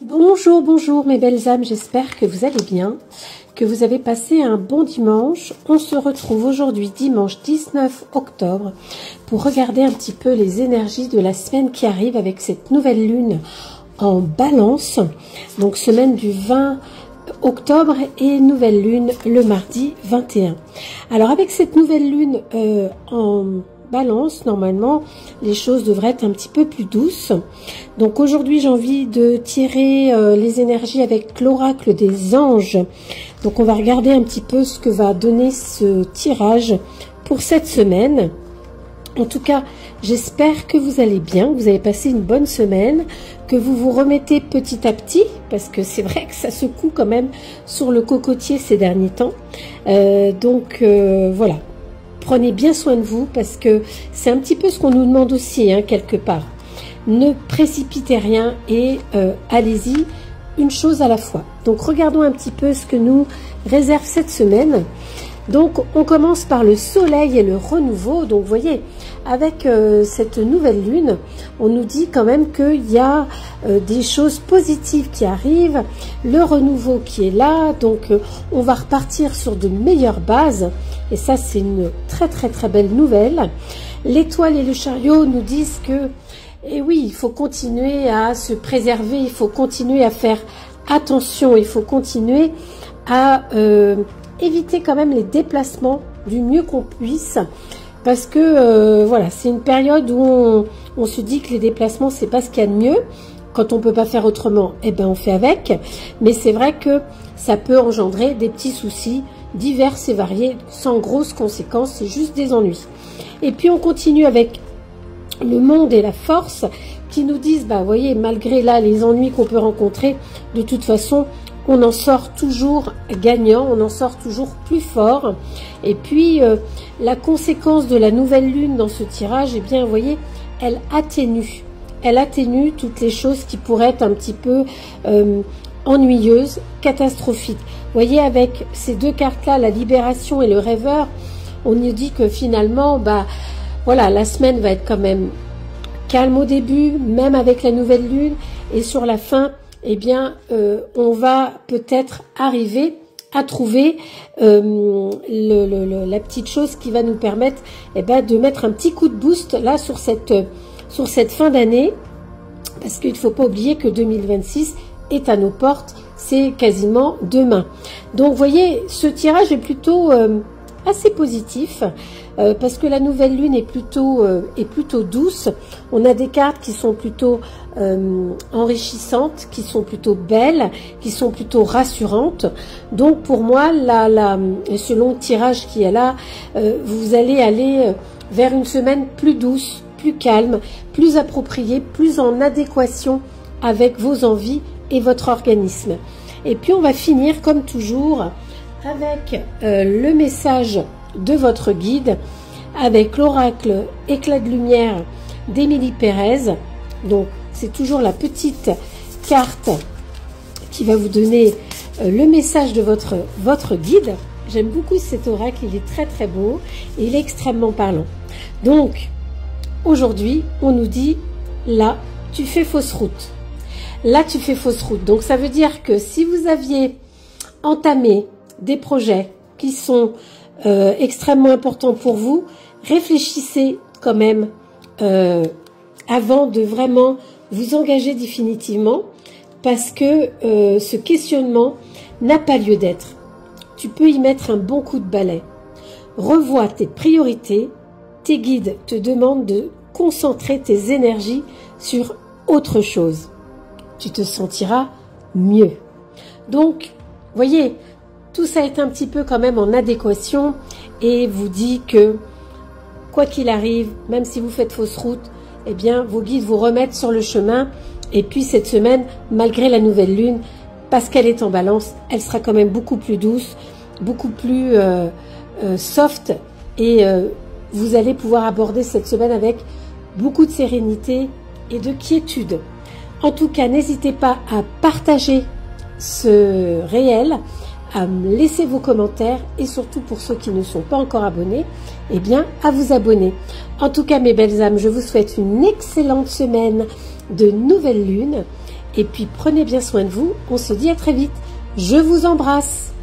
Bonjour, bonjour mes belles âmes, j'espère que vous allez bien, que vous avez passé un bon dimanche. On se retrouve aujourd'hui dimanche 19 octobre pour regarder un petit peu les énergies de la semaine qui arrive avec cette nouvelle lune en balance. Donc semaine du 20 octobre et nouvelle lune le mardi 21. Alors avec cette nouvelle lune en balance, normalement les choses devraient être un petit peu plus douces. Donc aujourd'hui j'ai envie de tirer les énergies avec l'oracle des anges. Donc on va regarder un petit peu ce que va donner ce tirage pour cette semaine. En tout cas, j'espère que vous allez bien, que vous avez passé une bonne semaine, que vous vous remettez petit à petit, parce que c'est vrai que ça secoue quand même sur le cocotier ces derniers temps. Voilà. Prenez bien soin de vous parce que c'est un petit peu ce qu'on nous demande aussi, hein, quelque part. Ne précipitez rien et allez-y une chose à la fois. Donc regardons un petit peu ce que nous réserve cette semaine. Donc on commence par le soleil et le renouveau. Donc vous voyez, avec cette nouvelle lune, on nous dit quand même qu'il y a des choses positives qui arrivent, le renouveau qui est là, donc on va repartir sur de meilleures bases, et ça c'est une très belle nouvelle. L'étoile et le chariot nous disent que, et oui, il faut continuer à se préserver, il faut continuer à faire attention, il faut continuer à éviter quand même les déplacements du mieux qu'on puisse, parce que voilà, c'est une période où on se dit que les déplacements c'est pas ce qu'il y a de mieux. Quand on peut pas faire autrement, eh ben on fait avec, mais c'est vrai que ça peut engendrer des petits soucis divers et variés sans grosses conséquences, c'est juste des ennuis. Et puis on continue avec le monde et la force qui nous disent, bah voyez, malgré là les ennuis qu'on peut rencontrer, de toute façon on en sort toujours gagnant, on en sort toujours plus fort. Et puis, la conséquence de la nouvelle lune dans ce tirage, eh bien, vous voyez, elle atténue toutes les choses qui pourraient être un petit peu ennuyeuses, catastrophiques. Vous voyez, avec ces deux cartes-là, la libération et le rêveur, on nous dit que finalement, bah, voilà, la semaine va être quand même calme au début, même avec la nouvelle lune, et sur la fin, eh bien, on va peut-être arriver à trouver la petite chose qui va nous permettre, eh ben, de mettre un petit coup de boost là sur cette fin d'année, parce qu'il ne faut pas oublier que 2026 est à nos portes, c'est quasiment demain. Donc, vous voyez, ce tirage est plutôt assez positif, parce que la nouvelle lune est plutôt douce. On a des cartes qui sont plutôt enrichissantes, qui sont plutôt belles, qui sont plutôt rassurantes. Donc pour moi, ce long tirage qui est là, vous allez aller vers une semaine plus douce, plus calme, plus appropriée, plus en adéquation avec vos envies et votre organisme. Et puis on va finir comme toujours avec le message de votre guide, avec l'oracle éclat de lumière d'Émilie Pérez. Donc c'est toujours la petite carte qui va vous donner le message de votre guide. J'aime beaucoup cet oracle, il est très beau et il est extrêmement parlant. Donc aujourd'hui on nous dit, là tu fais fausse route, là tu fais fausse route. Donc ça veut dire que si vous aviez entamé des projets qui sont extrêmement importants pour vous, réfléchissez quand même avant de vraiment vous engager définitivement, parce que ce questionnement n'a pas lieu d'être. Tu peux y mettre un bon coup de balai. Revois tes priorités, tes guides te demandent de concentrer tes énergies sur autre chose. Tu te sentiras mieux. Donc, voyez, tout ça est un petit peu quand même en adéquation et vous dit que quoi qu'il arrive, même si vous faites fausse route, eh bien vos guides vous remettent sur le chemin. Et puis cette semaine, malgré la nouvelle lune, parce qu'elle est en balance, elle sera quand même beaucoup plus douce, beaucoup plus soft, et vous allez pouvoir aborder cette semaine avec beaucoup de sérénité et de quiétude. En tout cas, n'hésitez pas à partager ce réel, à me laisser vos commentaires et surtout pour ceux qui ne sont pas encore abonnés, eh bien à vous abonner. En tout cas mes belles âmes, je vous souhaite une excellente semaine de nouvelle lune Et puis prenez bien soin de vous. On se dit à très vite. Je vous embrasse.